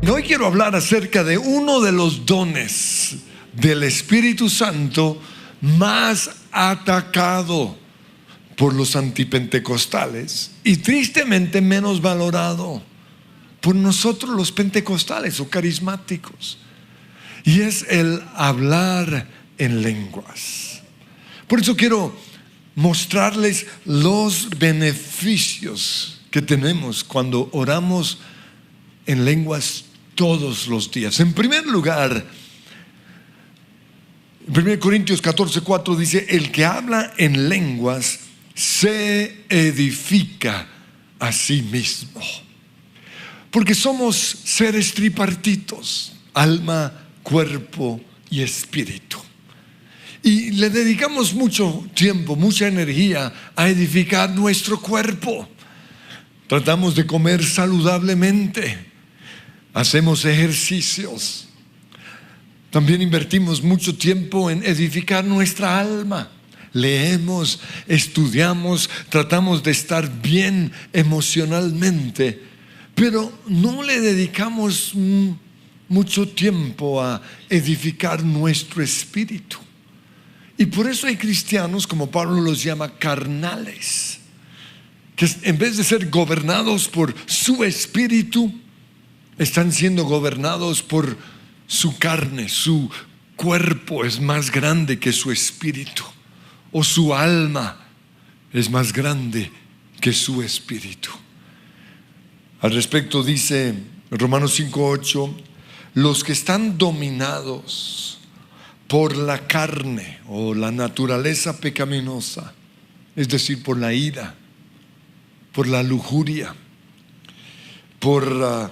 Hoy quiero hablar acerca de uno de los dones del Espíritu Santo más atacado por los antipentecostales y tristemente menos valorado por nosotros los pentecostales o carismáticos, y es el hablar en lenguas. Por eso quiero mostrarles los beneficios que tenemos cuando oramos en lenguas todos los días. En primer lugar, 1 Corintios 14:4 dice: el que habla en lenguas se edifica a sí mismo. Porque somos seres tripartitos: alma, cuerpo y espíritu. Y le dedicamos mucho tiempo, mucha energía a edificar nuestro cuerpo. Tratamos de comer saludablemente, hacemos ejercicios. También invertimos mucho tiempo en edificar nuestra alma. Leemos, estudiamos, tratamos de estar bien emocionalmente, pero no le dedicamos mucho tiempo a edificar nuestro espíritu. Y por eso hay cristianos, como Pablo los llama, carnales, que en vez de ser gobernados por su espíritu, están siendo gobernados por su carne. Su cuerpo es más grande que su espíritu, o su alma es más grande que su espíritu. Al respecto dice Romanos 5:8: los que están dominados por la carne o la naturaleza pecaminosa, es decir, por la ira, por la lujuria, por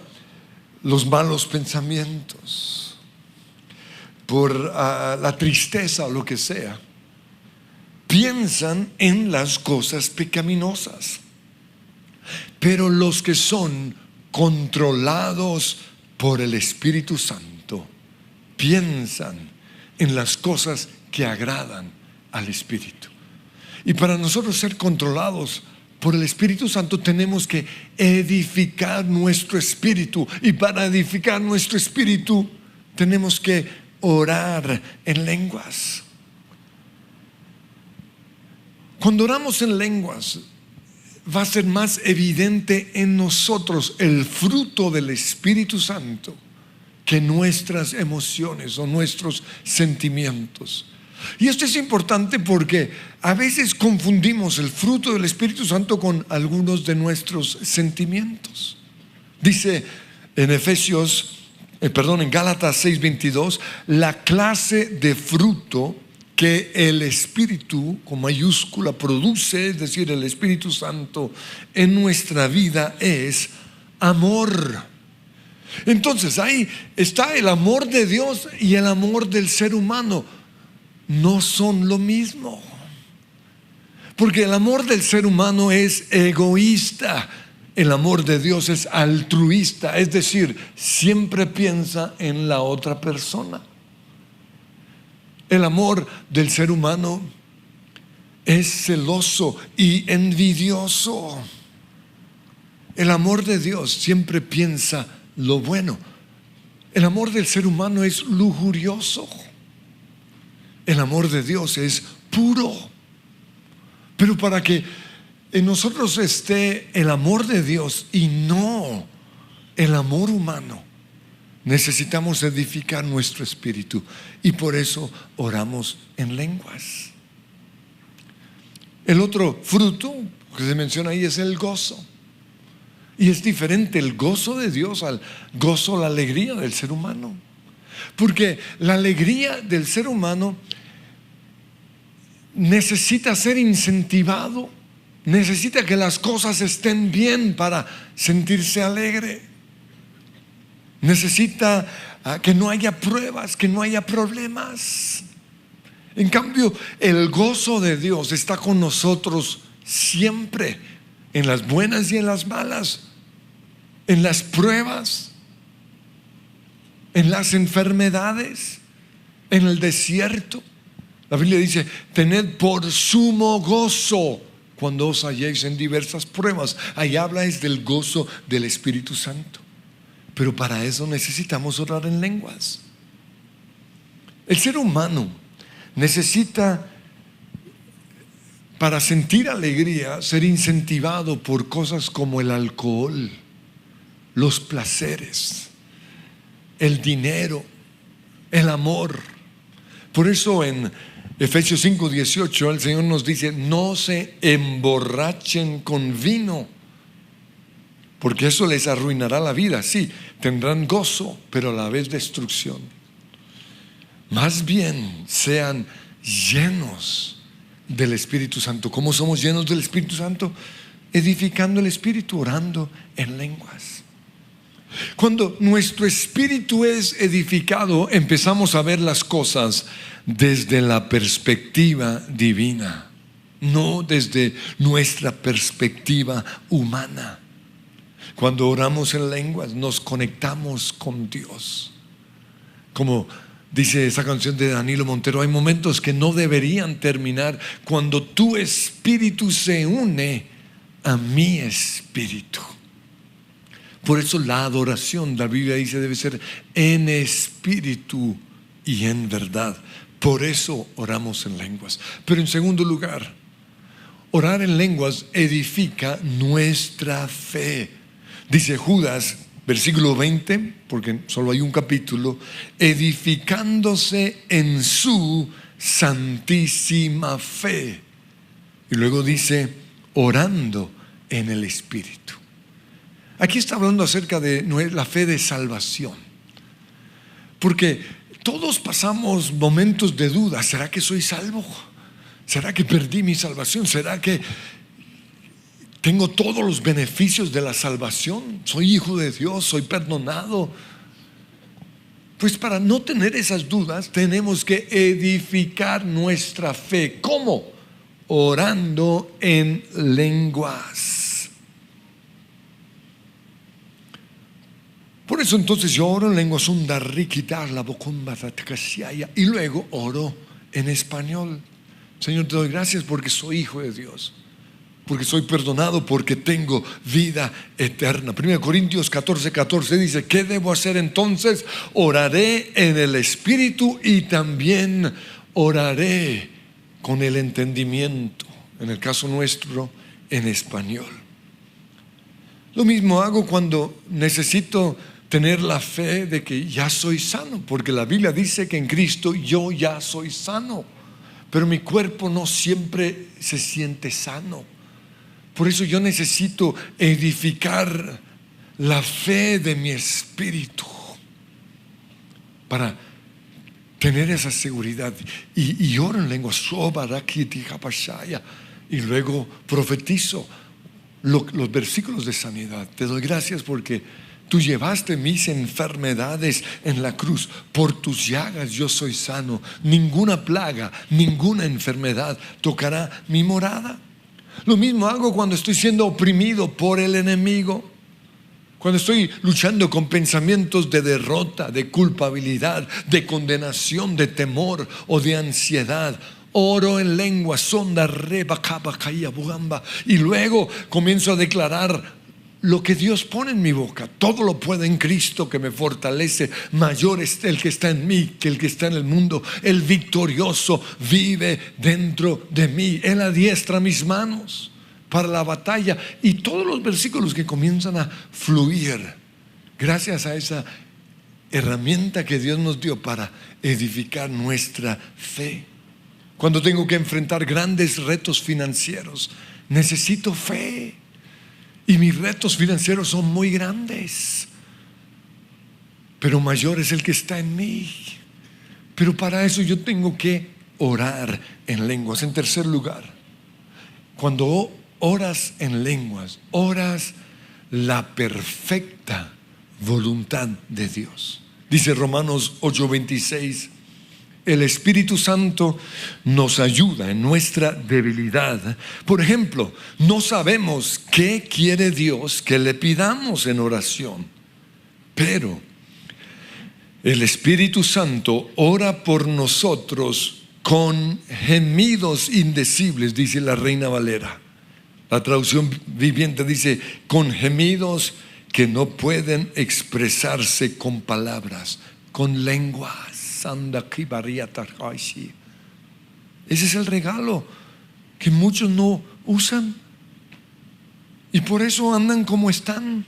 los malos pensamientos, por la tristeza o lo que sea, piensan en las cosas pecaminosas. Pero los que son controlados por el Espíritu Santo piensan en las cosas que agradan al Espíritu. Y para nosotros ser controlados por el Espíritu Santo tenemos que edificar nuestro espíritu, y para edificar nuestro espíritu tenemos que orar en lenguas. Cuando oramos en lenguas, va a ser más evidente en nosotros el fruto del Espíritu Santo que nuestras emociones o nuestros sentimientos. Y esto es importante porque a veces confundimos el fruto del Espíritu Santo con algunos de nuestros sentimientos. Dice en en Gálatas 6:22, la clase de fruto que el Espíritu con mayúscula produce, es decir, el Espíritu Santo en nuestra vida, es amor. Entonces ahí está el amor de Dios y el amor del ser humano. No son lo mismo, porque el amor del ser humano es egoísta, el amor de Dios es altruista, es decir, siempre piensa en la otra persona. El amor del ser humano es celoso y envidioso. El amor de Dios siempre piensa lo bueno. El amor del ser humano es lujurioso. El amor de Dios es puro. Pero para que en nosotros esté el amor de Dios y no el amor humano, necesitamos edificar nuestro espíritu, y por eso oramos en lenguas. El otro fruto que se menciona ahí es el gozo. Y es diferente el gozo de Dios al gozo, la alegría del ser humano. Porque la alegría del ser humano necesita ser incentivado, necesita que las cosas estén bien para sentirse alegre. Necesita que no haya pruebas, que no haya problemas. En cambio, el gozo de Dios está con nosotros siempre, en las buenas y en las malas, en las pruebas, en las enfermedades, en el desierto. La Biblia dice: tened por sumo gozo cuando os halléis en diversas pruebas. Ahí habla es del gozo del Espíritu Santo. Pero para eso necesitamos orar en lenguas. El ser humano necesita, para sentir alegría, ser incentivado por cosas como el alcohol, los placeres, el dinero, el amor. Por eso en Efesios 5:18 el Señor nos dice: no se emborrachen con vino, porque eso les arruinará la vida. Sí, tendrán gozo, pero a la vez destrucción. Más bien sean llenos del Espíritu Santo. ¿Cómo somos llenos del Espíritu Santo? Edificando el Espíritu, orando en lenguas. Cuando nuestro espíritu es edificado, empezamos a ver las cosas desde la perspectiva divina, no desde nuestra perspectiva humana. Cuando oramos en lenguas, nos conectamos con Dios. Como dice esa canción de Danilo Montero, hay momentos que no deberían terminar cuando tu espíritu se une a mi espíritu. Por eso la adoración, la Biblia dice, debe ser en espíritu y en verdad. Por eso oramos en lenguas. Pero en segundo lugar, orar en lenguas edifica nuestra fe. Dice Judas, versículo 20, porque solo hay un capítulo: edificándose en su santísima fe. Y luego dice, orando en el Espíritu. Aquí está hablando acerca de la fe de salvación, porque todos pasamos momentos de duda. ¿Será que soy salvo? ¿Será que perdí mi salvación? ¿Será que tengo todos los beneficios de la salvación? ¿Soy hijo de Dios? ¿Soy perdonado? Pues para no tener esas dudas tenemos que edificar nuestra fe. ¿Cómo? Orando en lenguas. Por eso entonces yo oro en lenguas, y luego oro en español. Señor, te doy gracias porque soy hijo de Dios, porque soy perdonado, porque tengo vida eterna. 1 Corintios 14:14 dice: ¿qué debo hacer entonces? Oraré en el Espíritu y también oraré con el entendimiento. En el caso nuestro, en español. Lo mismo hago cuando necesito tener la fe de que ya soy sano, porque la Biblia dice que en Cristo yo ya soy sano, pero mi cuerpo no siempre se siente sano. Por eso yo necesito edificar la fe de mi espíritu para tener esa seguridad. Y oro en lengua, y luego profetizo los versículos de sanidad. Te doy gracias porque tú llevaste mis enfermedades en la cruz. Por tus llagas yo soy sano. Ninguna plaga, ninguna enfermedad tocará mi morada. Lo mismo hago cuando estoy siendo oprimido por el enemigo, cuando estoy luchando con pensamientos de derrota, de culpabilidad, de condenación, de temor o de ansiedad. Oro en lengua, sonda reba caba caía bugamba, y luego comienzo a declarar lo que Dios pone en mi boca. Todo lo puede en Cristo que me fortalece. Mayor es el que está en mí que el que está en el mundo. El victorioso vive dentro de mí. Él adiestra mis manos para la batalla. Y todos los versículos que comienzan a fluir gracias a esa herramienta que Dios nos dio para edificar nuestra fe. Cuando tengo que enfrentar grandes retos financieros, necesito fe. Y mis retos financieros son muy grandes, pero mayor es el que está en mí. Pero para eso yo tengo que orar en lenguas. En tercer lugar, cuando oras en lenguas, oras la perfecta voluntad de Dios. Dice Romanos 8:26: el Espíritu Santo nos ayuda en nuestra debilidad. Por ejemplo, no sabemos qué quiere Dios que le pidamos en oración, pero el Espíritu Santo ora por nosotros con gemidos indecibles, dice la Reina Valera. La traducción viviente dice: con gemidos que no pueden expresarse con palabras, con lenguas. Ese es el regalo que muchos no usan y por eso andan como están.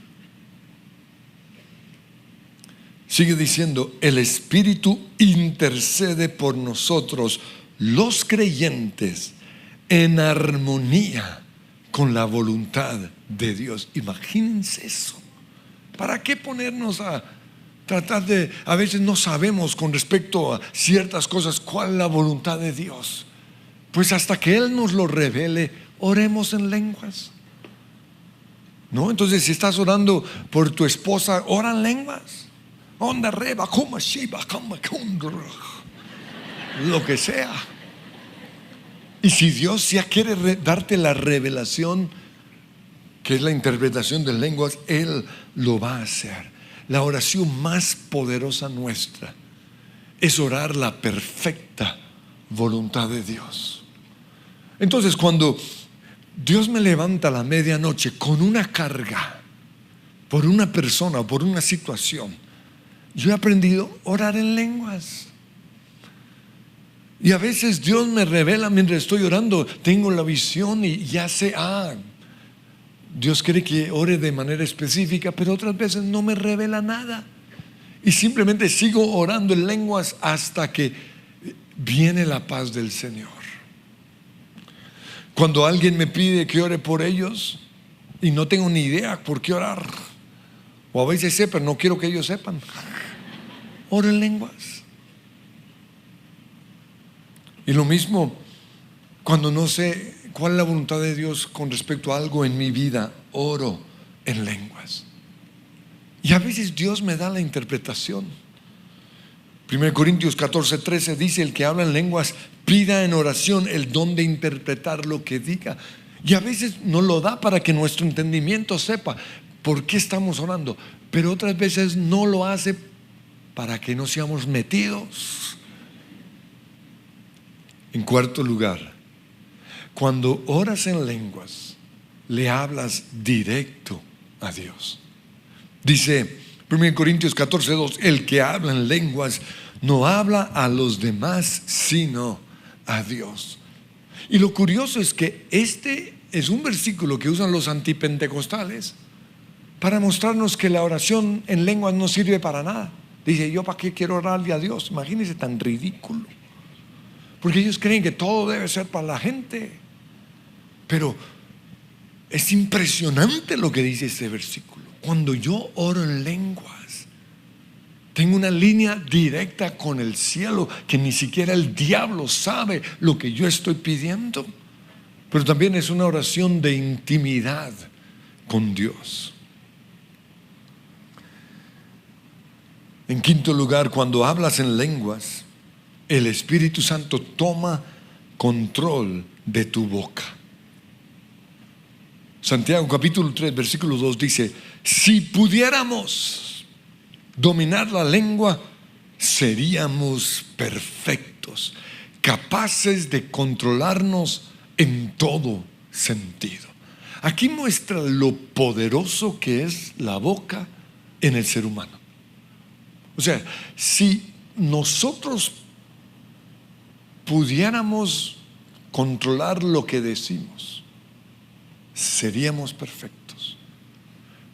Sigue diciendo, el Espíritu intercede por nosotros, los creyentes, en armonía con la voluntad de Dios. Imagínense eso. ¿Para qué ponernos a tratar de, a veces no sabemos con respecto a ciertas cosas cuál es la voluntad de Dios? Pues hasta que Él nos lo revele, oremos en lenguas. ¿No? Entonces, si estás orando por tu esposa, ora en lenguas. Onda reba, como shiba, lo que sea. Y si Dios ya quiere darte la revelación, que es la interpretación de lenguas, Él lo va a hacer. La oración más poderosa nuestra es orar la perfecta voluntad de Dios. Entonces, cuando Dios me levanta a la medianoche con una carga por una persona o por una situación, yo he aprendido a orar en lenguas. Y a veces Dios me revela mientras estoy orando, tengo la visión y ya sé, Dios quiere que ore de manera específica, pero otras veces no me revela nada. Y simplemente sigo orando en lenguas hasta que viene la paz del Señor. Cuando alguien me pide que ore por ellos y no tengo ni idea por qué orar, o a veces sé, pero no quiero que ellos sepan, oro en lenguas. Y lo mismo cuando no sé cuál es la voluntad de Dios con respecto a algo en mi vida, oro en lenguas. Y a veces Dios me da la interpretación. 1 Corintios 14:13 dice, el que habla en lenguas pida en oración el don de interpretar lo que diga. Y a veces nos lo da para que nuestro entendimiento sepa por qué estamos orando, pero otras veces no lo hace para que no seamos metidos. En cuarto lugar, cuando oras en lenguas, le hablas directo a Dios. Dice 1 Corintios 14:2, el que habla en lenguas no habla a los demás, sino a Dios. Y lo curioso es que este es un versículo que usan los antipentecostales para mostrarnos que la oración en lenguas no sirve para nada. Dice, ¿yo para qué quiero orarle a Dios? Imagínense, tan ridículo. Porque ellos creen que todo debe ser para la gente. Pero es impresionante lo que dice este versículo. Cuando yo oro en lenguas, tengo una línea directa con el cielo, que ni siquiera el diablo sabe lo que yo estoy pidiendo. Pero también es una oración de intimidad con Dios. En quinto lugar, cuando hablas en lenguas, el Espíritu Santo toma control de tu boca. Santiago capítulo 3 versículo 2 dice, si pudiéramos dominar la lengua, seríamos perfectos, capaces de controlarnos en todo sentido. Aquí muestra lo poderoso que es la boca en el ser humano. O sea, si nosotros pudiéramos controlar lo que decimos, seríamos perfectos,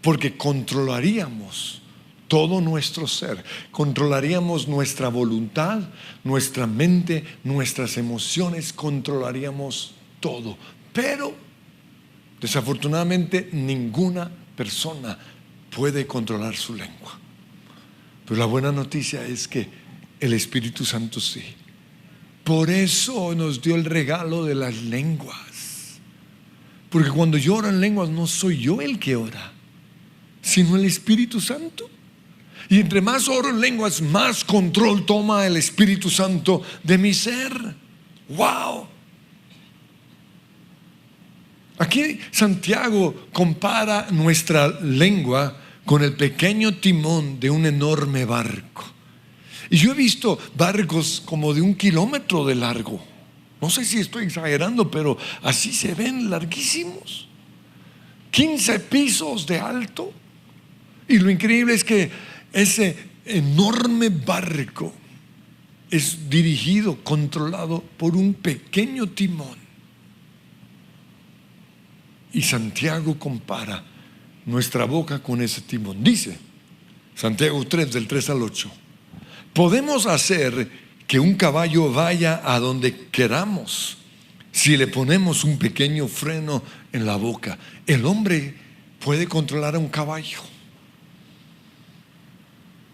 porque controlaríamos todo nuestro ser, controlaríamos nuestra voluntad, nuestra mente, nuestras emociones, controlaríamos todo. Pero desafortunadamente ninguna persona puede controlar su lengua. Pero la buena noticia es que el Espíritu Santo sí. Por eso nos dio el regalo de las lenguas. Porque cuando yo oro en lenguas, no soy yo el que ora, sino el Espíritu Santo. Y entre más oro en lenguas, más control toma el Espíritu Santo de mi ser. ¡Wow! Aquí Santiago compara nuestra lengua con el pequeño timón de un enorme barco. Y yo he visto barcos como de 1 kilómetro de largo. No sé si estoy exagerando, pero así se ven, larguísimos. 15 pisos de alto. Y lo increíble es que ese enorme barco es dirigido, controlado por un pequeño timón. Y Santiago compara nuestra boca con ese timón. Dice Santiago 3, del 3 al 8: podemos hacer que un caballo vaya a donde queramos si le ponemos un pequeño freno en la boca. El hombre puede controlar a un caballo.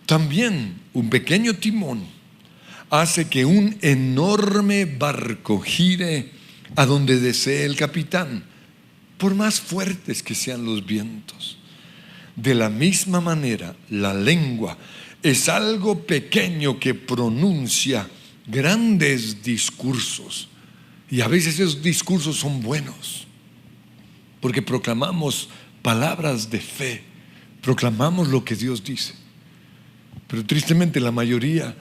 También un pequeño timón hace que un enorme barco gire a donde desee el capitán, por más fuertes que sean los vientos. De la misma manera, la lengua es algo pequeño que pronuncia grandes discursos. Y a veces esos discursos son buenos, porque proclamamos palabras de fe, proclamamos lo que Dios dice. Pero tristemente la mayoría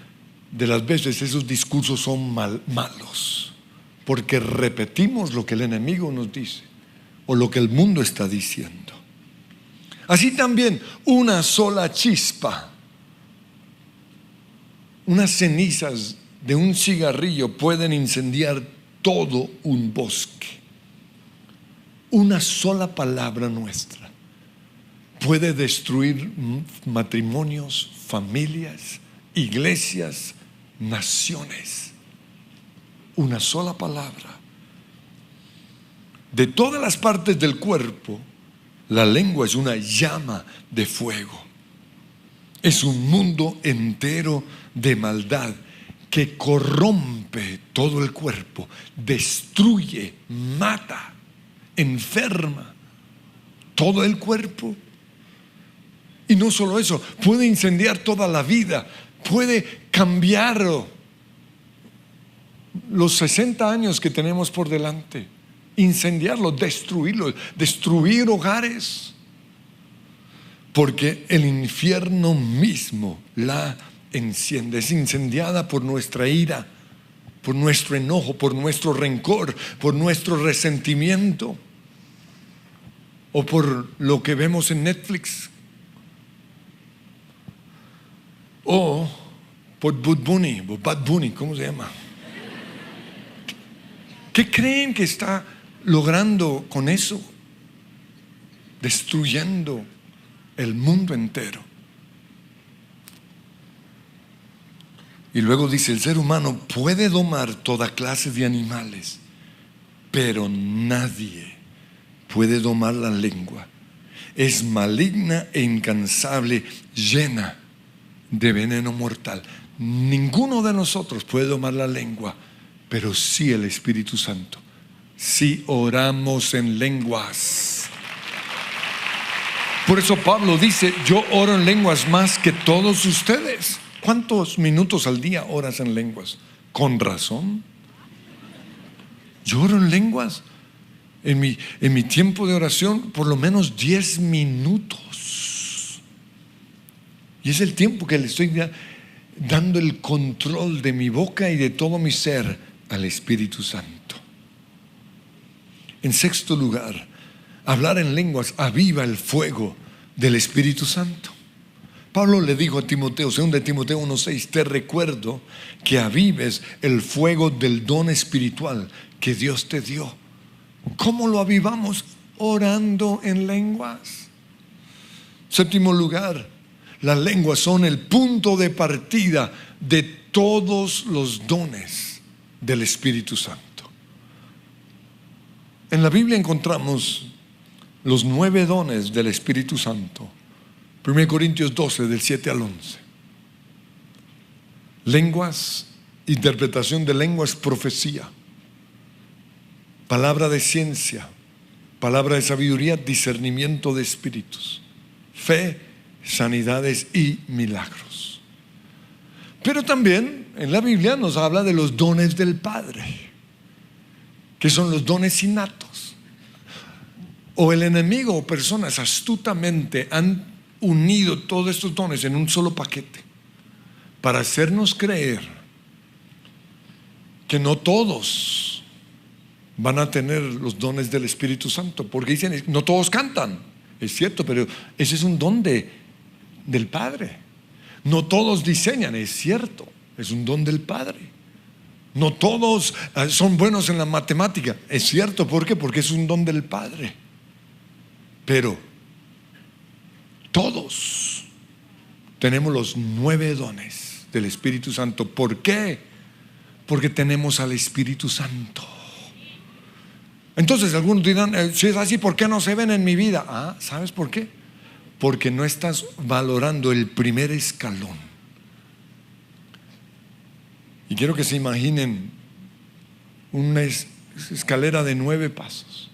de las veces esos discursos son malos, porque repetimos lo que el enemigo nos dice o lo que el mundo está diciendo. Así también una sola chispa, unas cenizas de un cigarrillo pueden incendiar todo un bosque. Una sola palabra nuestra puede destruir matrimonios, familias, iglesias, naciones. Una sola palabra. De todas las partes del cuerpo, la lengua es una llama de fuego. Es un mundo entero de maldad que corrompe todo el cuerpo, destruye, mata, enferma todo el cuerpo. Y no solo eso, puede incendiar toda la vida, puede cambiar los 60 años que tenemos por delante, incendiarlo, destruirlo, destruir hogares, porque el infierno mismo la enciende. Es incendiada por nuestra ira, por nuestro enojo, por nuestro rencor, por nuestro resentimiento, o por lo que vemos en Netflix, o por Bad Bunny, ¿cómo se llama? ¿Qué creen que está logrando con eso? Destruyendo el mundo entero. Y luego dice: el ser humano puede domar toda clase de animales, pero nadie puede domar la lengua. Es maligna e incansable, llena de veneno mortal. Ninguno de nosotros puede domar la lengua, pero sí el Espíritu Santo. Si oramos en lenguas. Por eso Pablo dice: yo oro en lenguas más que todos ustedes. ¿Cuántos minutos al día oras en lenguas? Con razón. Yo oro en lenguas en mi tiempo de oración por lo menos 10 minutos. Y es el tiempo que le estoy dando el control de mi boca y de todo mi ser al Espíritu Santo. En sexto lugar, hablar en lenguas aviva el fuego del Espíritu Santo. Pablo le dijo a Timoteo, 2 Timoteo 1:6: te recuerdo que avives el fuego del don espiritual que Dios te dio. ¿Cómo lo avivamos? Orando en lenguas. Séptimo lugar, las lenguas son el punto de partida de todos los dones del Espíritu Santo. En la Biblia encontramos los 9 dones del Espíritu Santo. 1 Corintios 12, del 7 al 11. Lenguas, interpretación de lenguas, profecía, palabra de ciencia, palabra de sabiduría, discernimiento de espíritus, fe, sanidades y milagros. Pero también en la Biblia nos habla de los dones del Padre, que son los dones innatos. O el enemigo o personas astutamente han unido todos estos dones en un solo paquete para hacernos creer que no todos van a tener los dones del Espíritu Santo, porque dicen: no todos cantan. Es cierto, pero ese es un don de del Padre. No todos diseñan, es cierto, es un don del Padre. No todos son buenos en la matemática, es cierto, ¿por qué? Porque es un don del Padre. Pero todos tenemos los 9 dones del Espíritu Santo. ¿Por qué? Porque tenemos al Espíritu Santo. Entonces algunos dirán, si es así, ¿por qué no se ven en mi vida? ¿Sabes por qué? Porque no estás valorando el primer escalón. Y quiero que se imaginen una escalera de 9 pasos.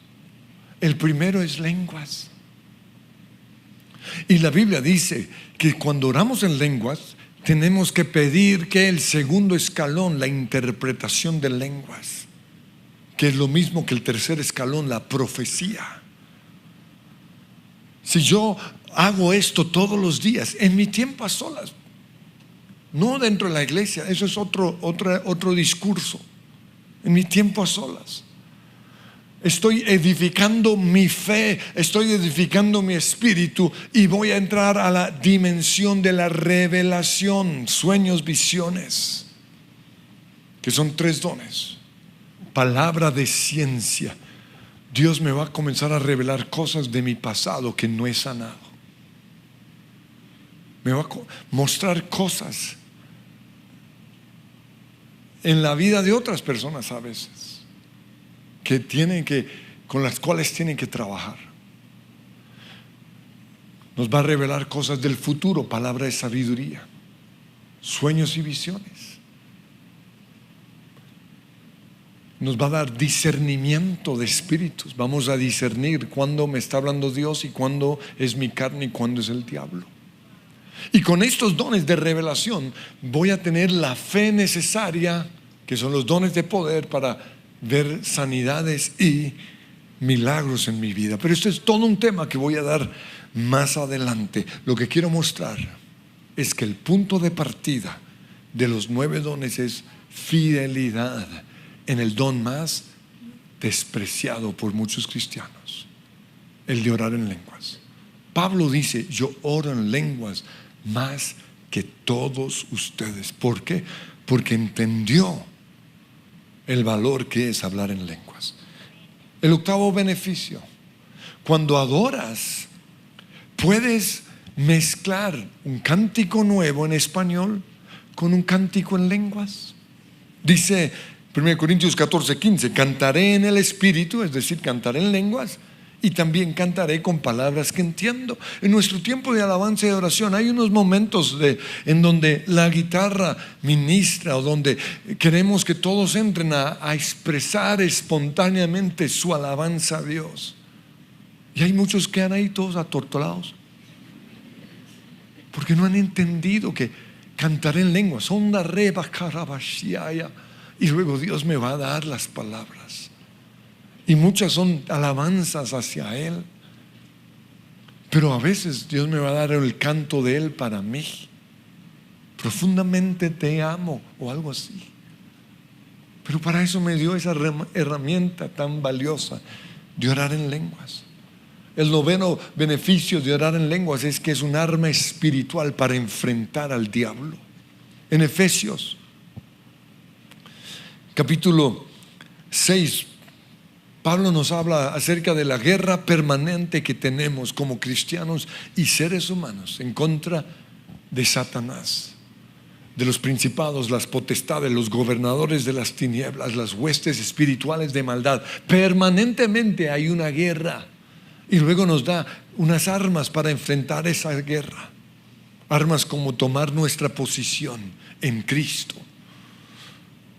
El primero es lenguas. Y la Biblia dice que cuando oramos en lenguas tenemos que pedir que el segundo escalón, la interpretación de lenguas, que es lo mismo que el tercer escalón, la profecía. Si yo hago esto todos los días, en mi tiempo a solas, no dentro de la iglesia, eso es otro discurso, en mi tiempo a solas, estoy edificando mi fe, estoy edificando mi espíritu y voy a entrar a la dimensión de la revelación, sueños, visiones, que son 3 dones. Palabra de ciencia. Dios me va a comenzar a revelar cosas de mi pasado que no he sanado. Me va a mostrar cosas en la vida de otras personas a veces con las cuales tienen que trabajar. Nos va a revelar cosas del futuro, palabra de sabiduría, sueños y visiones. Nos va a dar discernimiento de espíritus. Vamos a discernir cuándo me está hablando Dios y cuándo es mi carne y cuándo es el diablo. Y con estos dones de revelación voy a tener la fe necesaria, que son los dones de poder, para ver sanidades y milagros en mi vida. Pero esto es todo un tema que voy a dar más adelante. Lo que quiero mostrar es que el punto de partida de los 9 dones es fidelidad en el don más despreciado por muchos cristianos, el de orar en lenguas. Pablo dice: yo oro en lenguas más que todos ustedes. ¿Por qué? Porque entendió el valor que es hablar en lenguas. El 8º beneficio: cuando adoras, puedes mezclar un cántico nuevo en español con un cántico en lenguas. Dice 1 Corintios 14:15: cantaré en el Espíritu, es decir, cantaré en lenguas, y también cantaré con palabras que entiendo. En nuestro tiempo de alabanza y de oración hay unos momentos en donde la guitarra ministra, o donde queremos que todos entren a expresar espontáneamente su alabanza a Dios. Y hay muchos que han ahí todos atortolados, porque no han entendido que cantaré en lenguas, y luego Dios me va a dar las palabras. Y muchas son alabanzas hacia Él, pero a veces Dios me va a dar el canto de Él para mí: profundamente te amo, o algo así. Pero para eso me dio esa herramienta tan valiosa de orar en lenguas. El 9º beneficio de orar en lenguas es que es un arma espiritual para enfrentar al diablo. En Efesios capítulo 6, Pablo nos habla acerca de la guerra permanente que tenemos como cristianos y seres humanos en contra de Satanás, de los principados, las potestades, los gobernadores de las tinieblas, las huestes espirituales de maldad. Permanentemente hay una guerra, y luego nos da unas armas para enfrentar esa guerra. Armas como tomar nuestra posición en Cristo.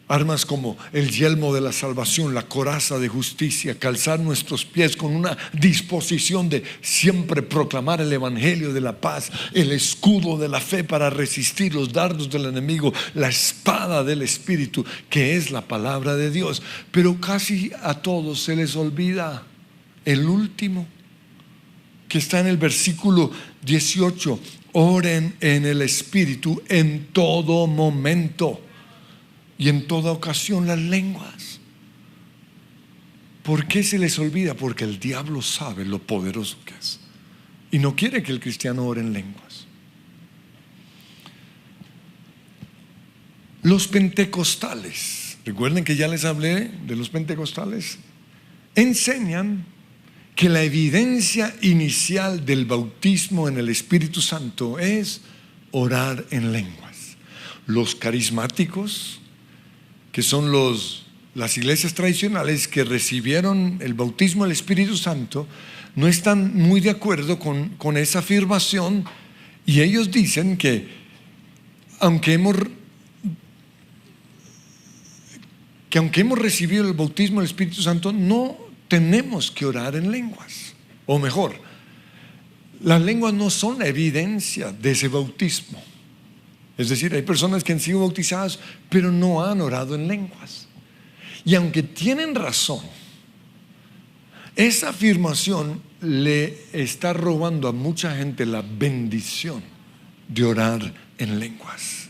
Armas como el yelmo de la salvación, la coraza de justicia, calzar nuestros pies con una disposición de siempre proclamar el evangelio de la paz, el escudo de la fe para resistir los dardos del enemigo, la espada del Espíritu, que es la palabra de Dios. Pero casi a todos se les olvida el último, que está en el versículo 18: oren en el Espíritu en todo momento y en toda ocasión. Las lenguas, ¿por qué se les olvida? Porque el diablo sabe lo poderoso que es y no quiere que el cristiano ore en lenguas. Los pentecostales, recuerden que ya les hablé de los pentecostales, enseñan que la evidencia inicial del bautismo en el Espíritu Santo es orar en lenguas. Los carismáticos, que son las iglesias tradicionales que recibieron el bautismo del Espíritu Santo, no están muy de acuerdo con esa afirmación, y ellos dicen que aunque hemos recibido el bautismo del Espíritu Santo, no tenemos que orar en lenguas. O mejor, las lenguas no son la evidencia de ese bautismo. Es decir, hay personas que han sido bautizadas pero no han orado en lenguas. Y aunque tienen razón, esa afirmación le está robando a mucha gente la bendición de orar en lenguas.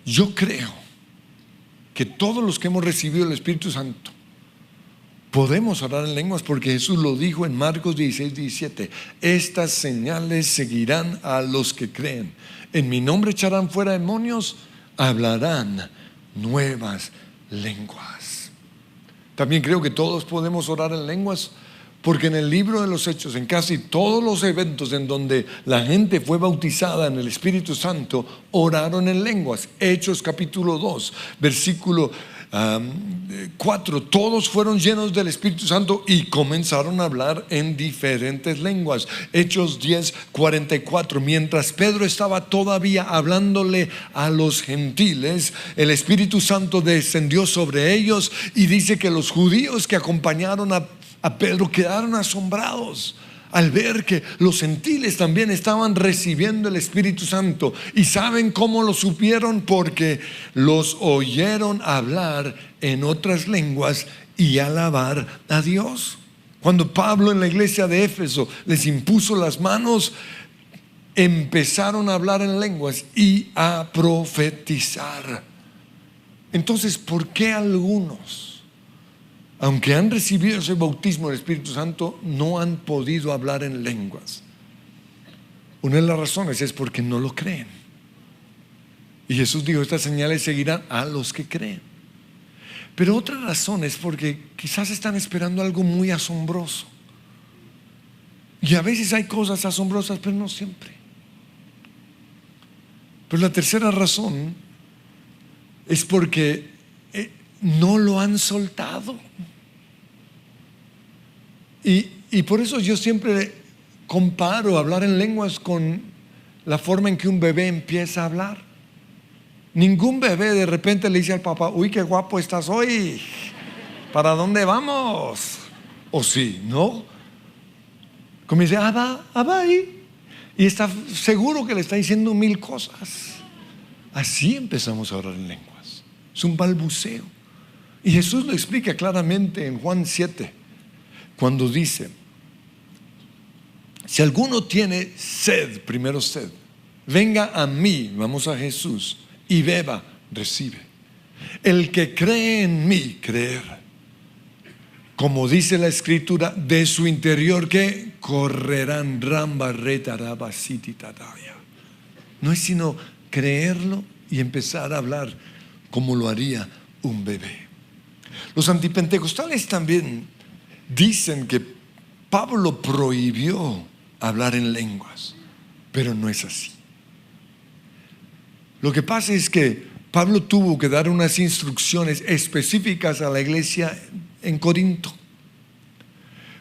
Yo creo que todos los que hemos recibido el Espíritu Santo podemos orar en lenguas, porque Jesús lo dijo en Marcos 16:17: estas señales seguirán a los que creen. En mi nombre echarán fuera demonios, hablarán nuevas lenguas. También creo que todos podemos orar en lenguas, porque en el libro de los Hechos, en casi todos los eventos en donde la gente fue bautizada en el Espíritu Santo, oraron en lenguas. Hechos capítulo 2, versículo 4: todos fueron llenos del Espíritu Santo y comenzaron a hablar en diferentes lenguas. Hechos 10:44: mientras Pedro estaba todavía hablándole a los gentiles, el Espíritu Santo descendió sobre ellos, y dice que los judíos que acompañaron a Pedro quedaron asombrados al ver que los gentiles también estaban recibiendo el Espíritu Santo. ¿Y saben cómo lo supieron? Porque los oyeron hablar en otras lenguas y alabar a Dios. Cuando Pablo en la iglesia de Éfeso les impuso las manos, empezaron a hablar en lenguas y a profetizar. Entonces, ¿por qué algunos, aunque han recibido ese bautismo del Espíritu Santo, no han podido hablar en lenguas? Una de las razones es porque no lo creen. Y Jesús dijo: estas señales seguirán a los que creen. Pero otra razón es porque quizás están esperando algo muy asombroso. Y a veces hay cosas asombrosas, pero no siempre. Pero la tercera razón es porque no lo han soltado. Y por eso yo siempre comparo hablar en lenguas con la forma en que un bebé empieza a hablar. Ningún bebé de repente le dice al papá: uy, qué guapo estás hoy, ¿para dónde vamos? ¿O sí? ¿No? Comienza: abba, y está seguro que le está diciendo 1000 cosas. Así empezamos a orar en lenguas. Es un balbuceo. Y Jesús lo explica claramente en Juan 7, cuando dice: si alguno tiene sed, primero sed, venga a mí, vamos a Jesús, y beba, recibe. El que cree en mí, creer, como dice la Escritura, de su interior que correrán ramba retaraba sititadaya. No es sino creerlo y empezar a hablar como lo haría un bebé. Los antipentecostales también dicen que Pablo prohibió hablar en lenguas, pero no es así. Lo que pasa es que Pablo tuvo que dar unas instrucciones específicas a la iglesia en Corinto.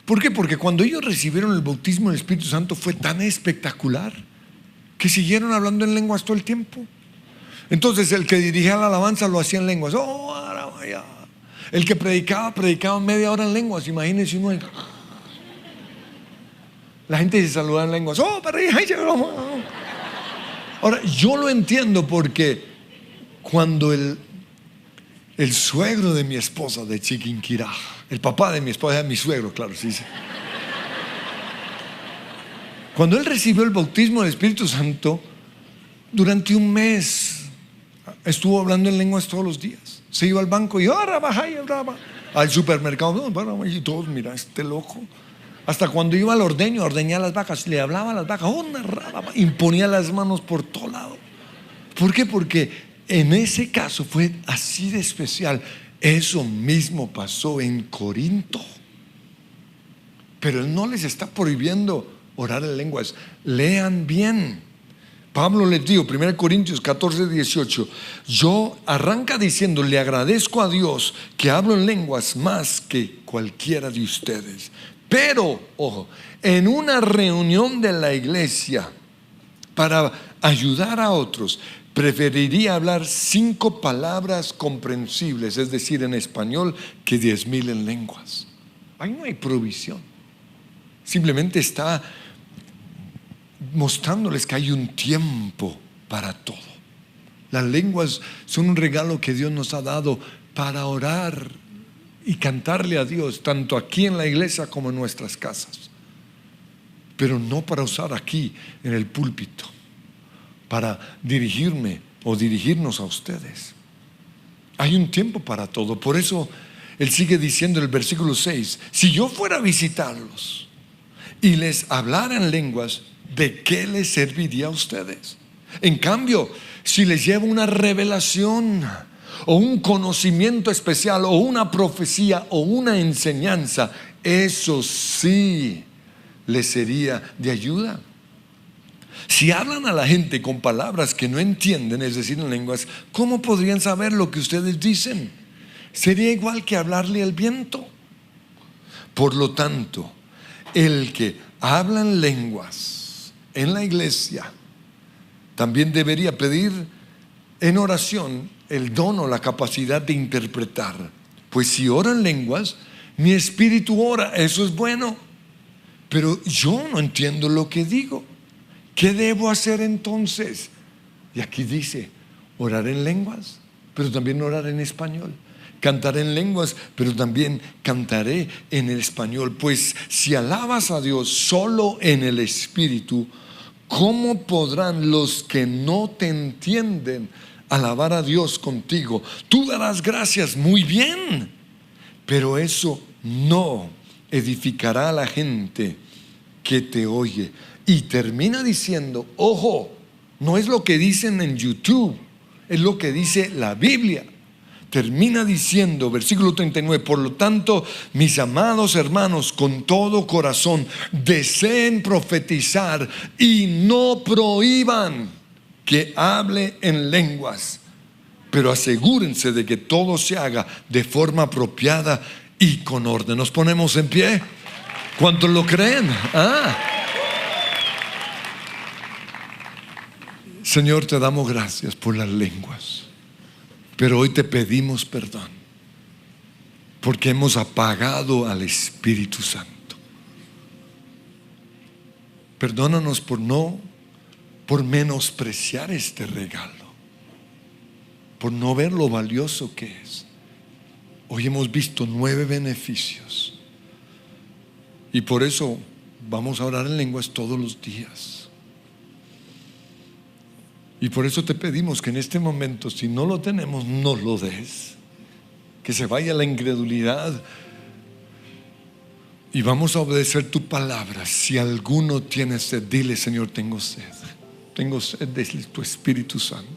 ¿Por qué? Porque cuando ellos recibieron el bautismo del Espíritu Santo fue tan espectacular que siguieron hablando en lenguas todo el tiempo. Entonces el que dirigía la alabanza lo hacía en lenguas. Oh, vaya. El que predicaba media hora en lenguas. Imagínense uno. La gente se saludaba en lenguas. Oh, ahora, yo lo entiendo, porque cuando el suegro de mi esposa de Chiquinquirá, el papá de mi esposa, mi suegro, claro, sí. Cuando él recibió el bautismo del Espíritu Santo, durante un mes estuvo hablando en lenguas todos los días. Se iba al banco y al supermercado, y todos, mira, este loco. Hasta cuando iba al ordeño a ordeñar las vacas, le hablaba a las vacas, imponía las manos por todo lado. ¿Por qué? Porque en ese caso fue así de especial. Eso mismo pasó en Corinto. Pero Él no les está prohibiendo orar en lenguas. Lean bien. Pablo les dijo, 1 Corintios 14, 18, yo arranca diciendo, le agradezco a Dios que hablo en lenguas más que cualquiera de ustedes. Pero, ojo, en una reunión de la iglesia para ayudar a otros, preferiría hablar 5 palabras comprensibles, es decir, en español, que 10,000 en lenguas. Ahí no hay provisión. Simplemente está mostrándoles que hay un tiempo para todo. Las lenguas son un regalo que Dios nos ha dado para orar y cantarle a Dios, tanto aquí en la iglesia como en nuestras casas, pero no para usar aquí en el púlpito, para dirigirme o dirigirnos a ustedes. Hay un tiempo para todo. Por eso Él sigue diciendo en el versículo 6, si yo fuera a visitarlos y les hablara en lenguas, ¿de qué les serviría a ustedes? En cambio, si les llevo una revelación o un conocimiento especial o una profecía o una enseñanza, eso sí les sería de ayuda. Si hablan a la gente con palabras que no entienden, es decir, en lenguas, ¿cómo podrían saber lo que ustedes dicen? Sería igual que hablarle al viento. Por lo tanto, el que habla en lenguas en la iglesia también debería pedir en oración el don o la capacidad de interpretar. Pues si ora en lenguas, mi espíritu ora, eso es bueno, pero yo no entiendo lo que digo. ¿Qué debo hacer entonces? Y aquí dice, orar en lenguas, pero también orar en español. Cantar en lenguas, pero también cantaré en el español. Pues si alabas a Dios solo en el espíritu, ¿cómo podrán los que no te entienden alabar a Dios contigo? Tú darás gracias muy bien, pero eso no edificará a la gente que te oye. Y termina diciendo, ojo, no es lo que dicen en YouTube, es lo que dice la Biblia. Termina diciendo, versículo 39, por lo tanto, mis amados hermanos, con todo corazón, deseen profetizar y no prohíban que hable en lenguas, pero asegúrense de que todo se haga de forma apropiada y con orden. Nos ponemos en pie. ¿Cuántos lo creen? Señor, te damos gracias por las lenguas, pero hoy te pedimos perdón porque hemos apagado al Espíritu Santo. Perdónanos por menospreciar este regalo, por no ver lo valioso que es. Hoy hemos visto 9 beneficios y por eso vamos a orar en lenguas todos los días. Y por eso te pedimos que en este momento, si no lo tenemos, nos lo des, que se vaya la incredulidad y vamos a obedecer tu palabra. Si alguno tiene sed, dile, Señor, tengo sed de tu Espíritu Santo.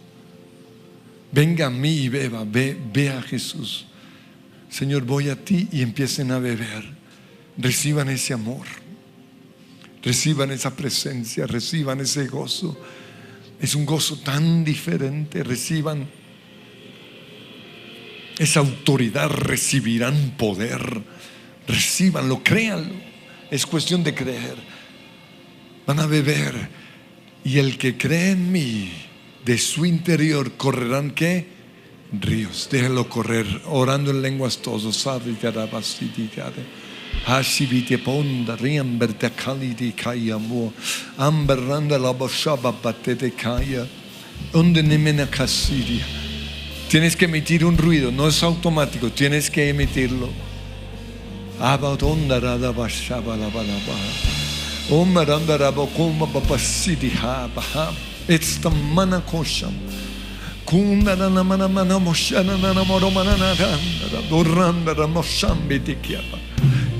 Venga a mí y beba. Ve a Jesús. Señor, voy a ti, y empiecen a beber. Reciban ese amor, reciban esa presencia, reciban ese gozo. Es un gozo tan diferente. Reciban esa autoridad, recibirán poder. Recíbanlo, créanlo. Es cuestión de creer. Van a beber, y el que cree en mí, de su interior correrán ¿qué? Ríos. Déjenlo correr, orando en lenguas todos. Hasibite ponda riamberte calidi kayamo amberranda la boshaba batete kaya donde nemena casiria. Tienes que emitir un ruido, no es automático, tienes que emitirlo. Abadonda rada bashaba la balaba omaranda rabokuma babasidi ha baha. It's the mana kosham kunda na mana mana moshana na moromana na doranda ramoshambi tikiaba.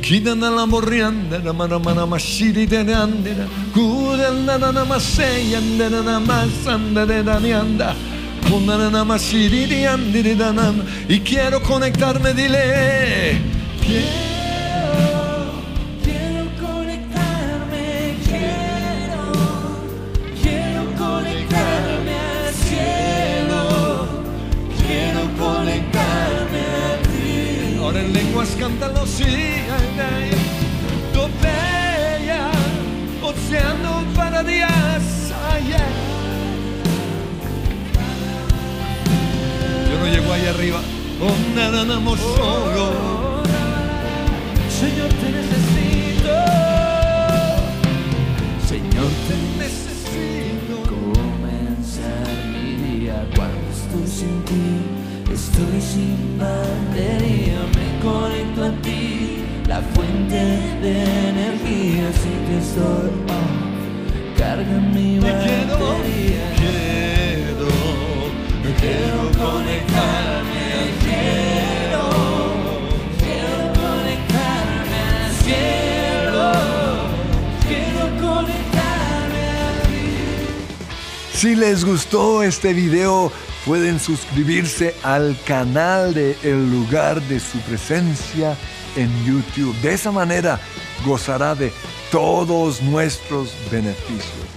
Kidana la morianda na mana mashiri de andera kudana na maseya na masanda de danianda. Y quiero conectarme, dile. Quiero conectarme, quiero conectarme al cielo, quiero conectarme a ti. Ahora en lenguas cántalo, sí. Topeya, oceano para días. Yo no llego ahí arriba. Señor, te necesito. Señor, te necesito. Comenzar mi día cuando estoy sin ti. Estoy sin batería, me conecto a ti, la fuente de energía. Si que estoy carga mi batería. Quiero conectarme, quiero conectarme al cielo, quiero conectarme a ti. Si les gustó este video, pueden suscribirse al canal de El Lugar de Su Presencia en YouTube. De esa manera gozará de todos nuestros beneficios.